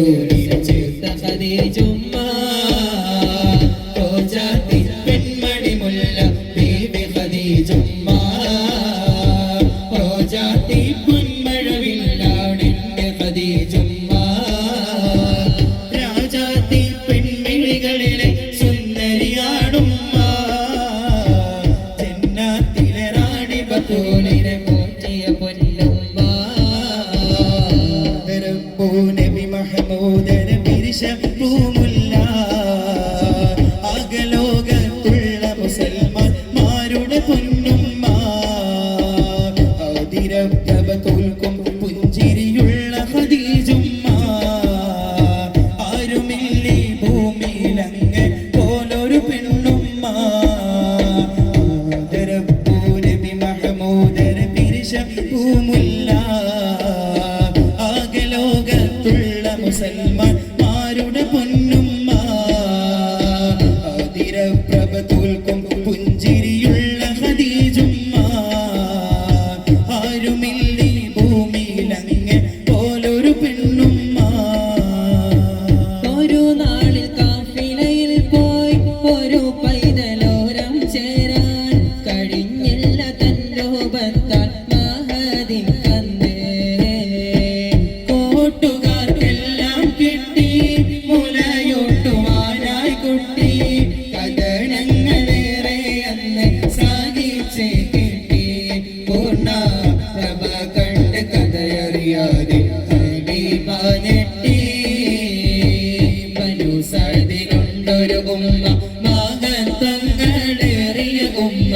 റസൂലിനെ ചേർത്ത ഖദീജുമ്മ റോജാത്തി പെൺമണി മുല്ല ബീബി ഖദീജുമ്മ റോജാത്തി പൊന്മഴവില്ലാടിന്റെ ഖദീജുമ്മ രാജാത്തി പെൺമിഴികളിലെ സുന്ദരിയാടുമ്മ ജന്നാത്തിലെ റാണി ബത്തൂലിനെ പോറ്റിയ പൊന്നുമ്മ നബി മഹമൂദര പിരിശ പൂമുല്ല അകലോകത്തുള്ള മുസൽമാന്മാരുടെ പൊന്നുമ്മ ആതിരപ്രഭ തോൽക്കും പുഞ്ചിരിയുള്ള ഖദീജുമ്മ ആരുമില്ലേ ഭൂമിയിലങ്ങ് പോലൊരു പെണ്ണുമ്മ നബി മഹമൂദര പിരിശ പൂമുല്ല മുസൽമാന്മാരുടെ പൊന്നുമ്മ ആതിരപ്രഭ തോൽക്കും പുഞ്ചിരിയുള്ള ഖദീജുമ്മ ആരുമില്ലേ ഭൂമിയിലങ്ങ് പോലൊരു പെണ്ണുമ്മ ഒരു നാളിൽ കാഫിലയിൽ പോയി ഒരു പൈതലോരം ചേരാൻ കഴിഞ്ഞില്ല തന്റെ ബന്ധാൽ മഹദിൻ കന്നേ കൂട്ടുകാർക്കെല്ലാം കിട്ടി മുലയൂട്ടുവാനായി കുട്ടി കഥനങ്ങളേറെ അന്ന് സാധിച്ചേ കിട്ടി പൂർണ്ണ പ്രഭ കണ്ട് കഥയറിയാതെ ഹബീബാനെട്ടി ബനു സഅദിലുണ്ടൊരു ഉമ്മ മഹത്വങ്ങളേറിയ ഉമ്മ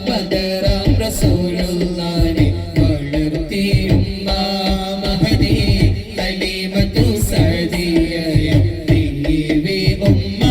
ബദറാം റസൂലുള്ളാഹിനെ വളർത്തിയുമ്മ മഹദി കലിമത്തു സഅദിയ ബീവി ഉമ്മ